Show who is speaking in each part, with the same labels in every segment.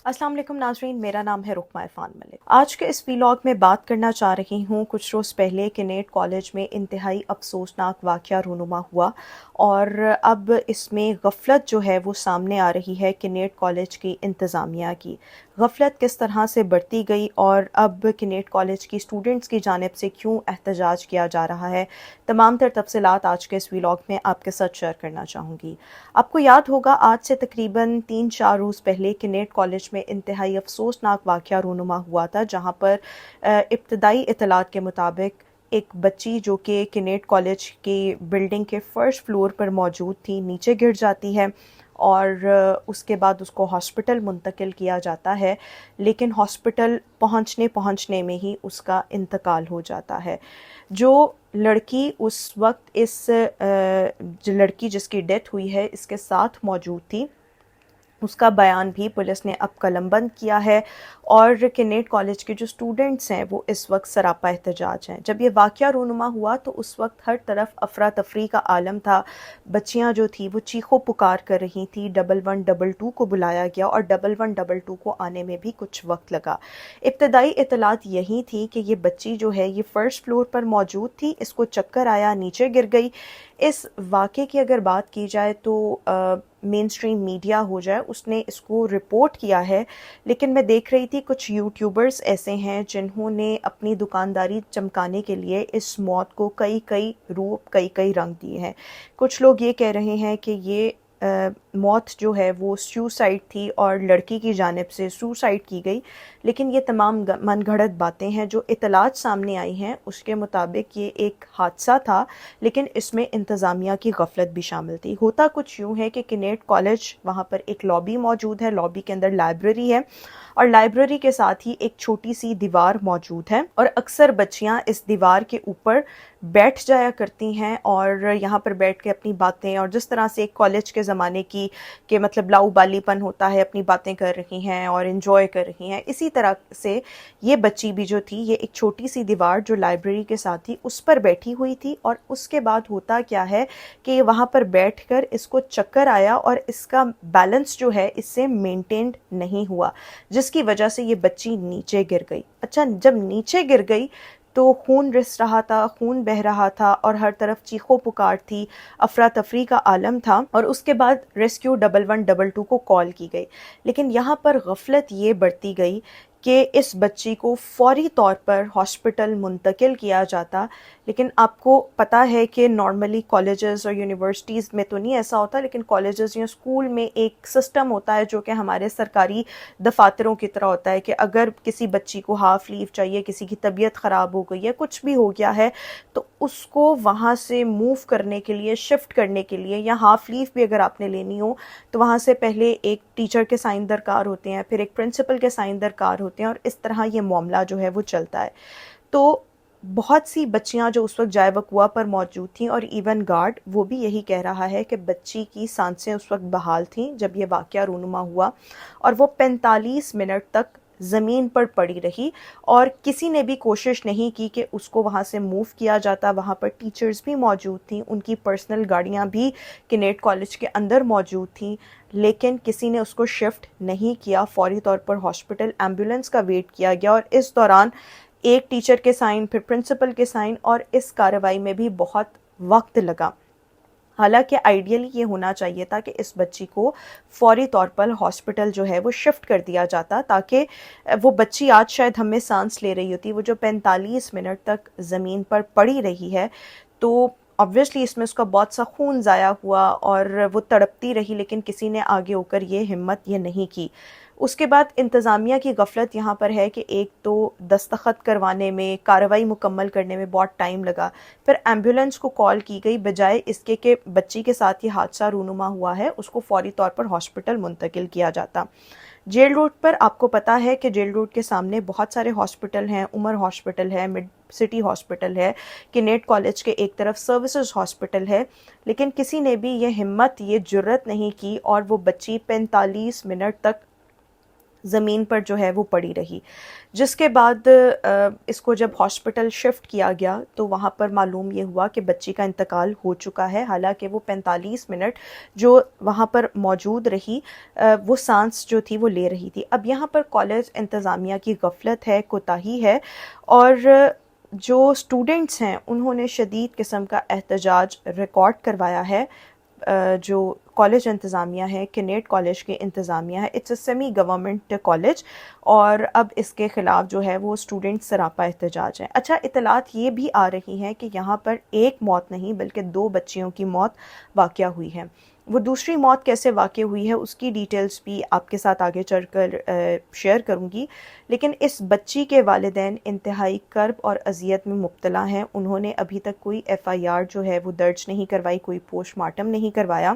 Speaker 1: अस्सलाम वालेकुम नाज़रीन, मेरा नाम है रुकमा इरफान मलिक। आज के इस व्लॉग में बात करना चाह रही हूँ कुछ रोज़ पहले किनेट कॉलेज में इंतहाई अफसोसनाक वाक़या रूनुमा हुआ और अब इसमें गफलत जो है वो सामने आ रही है किनेट कॉलेज की इंतज़ामिया की। गफलत किस तरह से बढ़ती गई और अब किनेट कॉलेज की स्टूडेंट्स की जानिब से क्यों एहतजाज किया जा रहा है, तमाम तर तफसीलात आज के इस व्लॉग में आपके साथ शेयर करना चाहूँगी। आपको याद होगा आज से तकरीबन 3-4 रोज़ पहले किनेट कॉलेज में इंतहाई अफसोसनाक वाक़या रूनुमा हुआ था, जहाँ पर इब्तदाई इत्तलात के मुताबिक एक बच्ची जो कि किनेट कॉलेज की बिल्डिंग के फर्स्ट फ्लोर पर मौजूद थी, नीचे गिर जाती है और उसके बाद उसको हॉस्पिटल मुंतकिल किया जाता है, लेकिन हॉस्पिटल पहुंचने में ही उसका इंतकाल हो जाता है। जो लड़की उस वक्त जो लड़की जिसकी डेथ हुई है इसके साथ मौजूद थी, उसका बयान भी पुलिस ने अब कलमबंद किया है और किनेट कॉलेज के जो स्टूडेंट्स हैं वो इस वक्त सरापा एहतजाज हैं। जब ये वाक़या रूनुमा हुआ तो उस वक्त हर तरफ अफरा तफरी का आलम था। बच्चियां जो थी वो चीखो पुकार कर रही थी। 1122 को बुलाया गया और 1122 को आने में भी कुछ वक्त लगा। इब्तदाई इतलात यही थी कि ये बच्ची जो है ये फर्स्ट फ्लोर पर मौजूद थी, इसको चक्कर आया, नीचे गिर गई। इस वाक़े की अगर बात की जाए तो मेन स्ट्रीम मीडिया हो जाए उसने इसको रिपोर्ट किया है, लेकिन मैं देख रही थी कुछ यूट्यूबर्स ऐसे हैं जिन्होंने अपनी दुकानदारी चमकाने के लिए इस मौत को कई कई रूप कई कई रंग दिए हैं। कुछ लोग ये कह रहे हैं कि ये मौत जो है वो सुसाइड थी और लड़की की जानिब से सुसाइड की गई, लेकिन ये तमाम मनगढ़ंत बातें हैं। जो इतलात सामने आई हैं उसके मुताबिक ये एक हादसा था, लेकिन इसमें इंतज़ामिया की गफलत भी शामिल थी। होता कुछ यूँ है कि किनेट कॉलेज, वहाँ पर एक लॉबी मौजूद है, लॉबी के अंदर लाइब्रेरी है और लाइब्रेरी के साथ ही एक छोटी सी दीवार मौजूद है और अक्सर बच्चियाँ इस दीवार के ऊपर बैठ जाया करती हैं और यहाँ पर बैठ के अपनी बातें, और जिस तरह से एक कॉलेज के ज़माने की के मतलब लाउबालीपन होता है, अपनी बातें कर रही हैं और इन्जॉय कर रही हैं, इसी तरह से ये बच्ची भी जो थी ये एक छोटी सी दीवार जो लाइब्रेरी के साथ थी उस पर बैठी हुई थी। और उसके बाद होता क्या है कि वहाँ पर बैठकर इसको चक्कर आया और इसका बैलेंस जो है इससे मेंटेन्ड नहीं हुआ, जिसकी वजह से ये बच्ची नीचे गिर गई। अच्छा, जब नीचे गिर गई तो खून रिस रहा था, खून बह रहा था और हर तरफ चीखो पुकार थी, अफरा तफरी का आलम था और उसके बाद रेस्क्यू 1122 को कॉल की गई। लेकिन यहाँ पर गफलत ये बढ़ती गई कि इस बच्ची को फौरी तौर पर हॉस्पिटल मुंतकिल किया जाता। लेकिन आपको पता है कि नॉर्मली कॉलेजेस और यूनिवर्सिटीज़ में तो नहीं ऐसा होता, लेकिन कॉलेजेस या स्कूल में एक सिस्टम होता है जो कि हमारे सरकारी दफातरों की तरह होता है कि अगर किसी बच्ची को हाफ लीव चाहिए, किसी की तबीयत ख़राब हो गई है, कुछ भी हो गया है, तो उसको वहाँ से मूव करने के लिए, शिफ्ट करने के लिए, या हाफ लीव भी अगर आपने लेनी हो तो वहाँ से पहले एक टीचर के साइन दरकार होते हैं, फिर एक प्रिंसिपल के साइन दरकार होते हैं और इस तरह ये मामला जो है वो चलता है। तो बहुत सी बच्चियां जो उस वक्त जाए वकुआ पर मौजूद थीं और इवन गार्ड वो भी यही कह रहा है कि बच्ची की सांसें उस वक्त बहाल थीं जब ये वाक़या रूनुमा हुआ और वो 45 मिनट तक ज़मीन पर पड़ी रही और किसी ने भी कोशिश नहीं की कि उसको वहाँ से मूव किया जाता। वहाँ पर टीचर्स भी मौजूद थी, उनकी पर्सनल गाड़ियाँ भी किनेट कॉलेज के अंदर मौजूद थी, लेकिन किसी ने उसको शिफ्ट नहीं किया। फौरी तौर पर हॉस्पिटल एम्बुलेंस का वेट किया गया और इस दौरान एक टीचर के साइन, फिर प्रिंसिपल के साइन, और इस कार्रवाई में भी बहुत वक्त लगा। हालांकि आइडियली ये होना चाहिए था कि इस बच्ची को फौरी तौर पर हॉस्पिटल जो है वो शिफ्ट कर दिया जाता, ताकि वो बच्ची आज शायद हमें सांस ले रही होती। वो जो 45 मिनट तक ज़मीन पर पड़ी रही है तो ऑब्वियसली इसमें उसका बहुत सा खून ज़ाया हुआ और वो तड़पती रही, लेकिन किसी ने आगे होकर ये हिम्मत ये नहीं की। उसके बाद इंतज़ामिया की गफलत यहाँ पर है कि एक तो दस्तखत करवाने में, कार्रवाई मुकम्मल करने में बहुत टाइम लगा, फिर एम्बुलेंस को कॉल की गई, बजाय इसके कि बच्ची के साथ ये हादसा रूनुमा हुआ है उसको फौरी तौर पर हॉस्पिटल मुंतकिल किया जाता। जेल रोड पर आपको पता है कि जेल रोड के सामने बहुत सारे हॉस्पिटल हैं, उमर हॉस्पिटल है, मिड सिटी हॉस्पिटल है, किनेट कॉलेज के एक तरफ सर्विसेज हॉस्पिटल है, लेकिन किसी ने भी ये हिम्मत, ये जुर्रत नहीं की और वो बच्ची 45 मिनट तक زمین پر جو ہے وہ پڑی رہی، جس کے بعد اس کو جب ہاسپٹل شفٹ کیا گیا تو وہاں پر معلوم یہ ہوا کہ بچی کا انتقال ہو چکا ہے، حالانکہ وہ 45 منٹ جو وہاں پر موجود رہی وہ سانس جو تھی وہ لے رہی تھی۔ اب یہاں پر کالج انتظامیہ کی غفلت ہے، کوتاہی ہے، اور جو اسٹوڈنٹس ہیں انہوں نے شدید قسم کا احتجاج ریکارڈ کروایا ہے۔ جو کالج انتظامیہ ہے، کینیڈ کالج کے انتظامیہ ہے، it's a semi government college, اور اب اس کے خلاف جو ہے وہ اسٹوڈنٹ سراپا احتجاج ہے۔ اچھا، اطلاعات یہ بھی آ رہی ہیں کہ یہاں پر ایک موت نہیں بلکہ 2 بچیوں کی موت واقع ہوئی ہے۔ وہ دوسری موت کیسے واقع ہوئی ہے اس کی ڈیٹیلز بھی آپ کے ساتھ آگے چل کر شیئر کروں گی، لیکن اس بچی کے والدین انتہائی کرب اور اذیت میں مبتلا ہیں۔ انہوں نے ابھی تک کوئی FIR جو ہے وہ درج نہیں کروائی، کوئی پوسٹ مارٹم نہیں کروایا،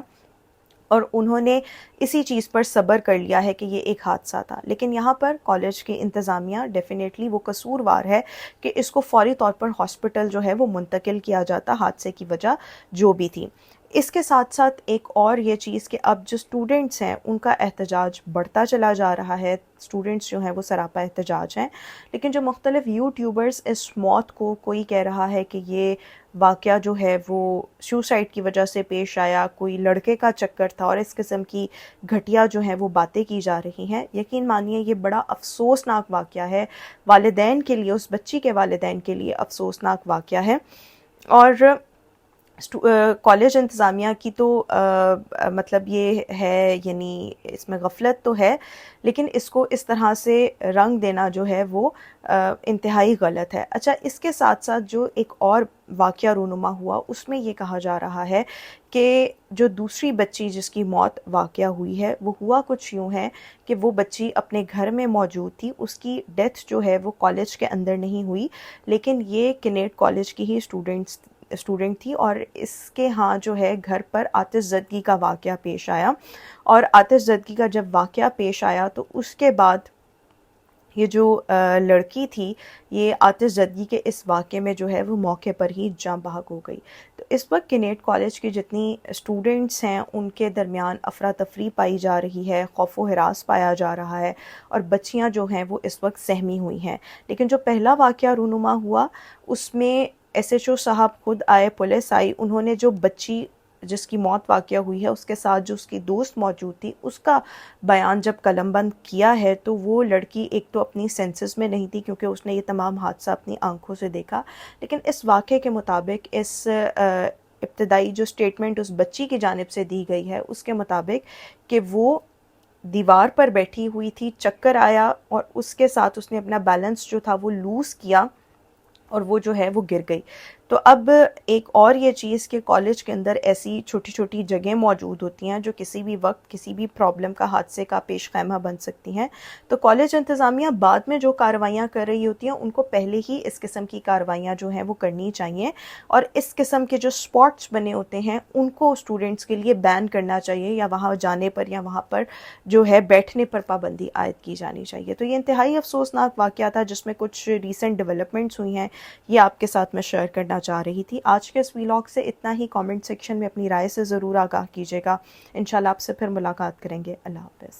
Speaker 1: اور انہوں نے اسی چیز پر صبر کر لیا ہے کہ یہ ایک حادثہ تھا۔ لیکن یہاں پر کالج کی انتظامیہ ڈیفینیٹلی وہ قصوروار ہے کہ اس کو فوری طور پر ہاسپٹل جو ہے وہ منتقل کیا جاتا، حادثے کی وجہ جو بھی تھی۔ اس کے ساتھ ساتھ ایک اور یہ چیز کہ اب جو اسٹوڈنٹس ہیں ان کا احتجاج بڑھتا چلا جا رہا ہے، اسٹوڈنٹس جو ہیں وہ سراپا احتجاج ہیں، لیکن جو مختلف یوٹیوبرز اس موت کو، کوئی کہہ رہا ہے کہ یہ واقعہ جو ہے وہ سوسائڈ کی وجہ سے پیش آیا، کوئی لڑکے کا چکر تھا، اور اس قسم کی گھٹیا جو ہیں وہ باتیں کی جا رہی ہیں۔ یقین مانیے یہ بڑا افسوسناک واقعہ ہے والدین کے لیے، اس بچی کے والدین کے لیے افسوسناک واقعہ ہے، اور کالج انتظامیہ کی تو مطلب یہ ہے، یعنی اس میں غفلت تو ہے، لیکن اس کو اس طرح سے رنگ دینا جو ہے وہ انتہائی غلط ہے۔ اچھا، اس کے ساتھ ساتھ جو ایک اور واقعہ رونما ہوا اس میں یہ کہا جا رہا ہے کہ جو دوسری بچی جس کی موت واقعہ ہوئی ہے وہ ہوا کچھ یوں ہے کہ وہ بچی اپنے گھر میں موجود تھی، اس کی ڈیتھ جو ہے وہ کالج کے اندر نہیں ہوئی، لیکن یہ کینیڈ کالج کی ہی اسٹوڈنٹ تھی، اور اس کے ہاں جو ہے گھر پر آتش زدگی کا واقعہ پیش آیا، اور آتش زدگی کا جب واقعہ پیش آیا تو اس کے بعد یہ جو لڑکی تھی یہ آتش زدگی کے اس واقعے میں جو ہے وہ موقع پر ہی جاں بحق ہو گئی۔ تو اس وقت کینیڈ کالج کی جتنی اسٹوڈنٹس ہیں ان کے درمیان افراتفری پائی جا رہی ہے، خوف و ہراس پایا جا رہا ہے، اور بچیاں جو ہیں وہ اس وقت سہمی ہوئی ہیں۔ لیکن جو پہلا واقعہ رونما ہوا اس میں SHO صاحب خود آئے، پولیس آئی، انہوں نے جو بچی جس کی موت واقع ہوئی ہے اس کے ساتھ جو اس کی دوست موجود تھی اس کا بیان جب قلم بند کیا ہے تو وہ لڑکی ایک تو اپنی سینسز میں نہیں تھی کیونکہ اس نے یہ تمام حادثہ اپنی آنکھوں سے دیکھا، لیکن اس واقعے کے مطابق اس ابتدائی جو سٹیٹمنٹ اس بچی کی جانب سے دی گئی ہے اس کے مطابق کہ وہ دیوار پر بیٹھی ہوئی تھی، چکر آیا اور اس کے ساتھ اس نے اپنا بیلنس جو تھا وہ لوز کیا اور وہ جو ہے وہ گر گئی۔ تو اب ایک اور یہ چیز کہ کالج کے اندر ایسی چھوٹی چھوٹی جگہیں موجود ہوتی ہیں جو کسی بھی وقت کسی بھی پرابلم کا، حادثے کا پیش خیمہ بن سکتی ہیں، تو کالج انتظامیہ بعد میں جو کارروائیاں کر رہی ہوتی ہیں ان کو پہلے ہی اس قسم کی کارروائیاں جو ہیں وہ کرنی چاہیے، اور اس قسم کے جو سپاٹس بنے ہوتے ہیں ان کو اسٹوڈنٹس کے لیے بین کرنا چاہیے، یا وہاں جانے پر یا وہاں پر جو ہے بیٹھنے پر پابندی عائد کی جانی چاہیے۔ تو یہ انتہائی افسوسناک واقعہ تھا جس میں کچھ ریسنٹ ڈیولپمنٹس ہوئی ہیں، یہ آپ کے ساتھ میں شیئر کرنا چاہ رہی تھی۔ آج کے اس ویلاگ سے اتنا ہی، کامنٹ سیکشن میں اپنی رائے سے ضرور آگاہ کیجیے گا۔ انشاءاللہ آپ سے پھر ملاقات کریں گے۔ اللہ حافظ۔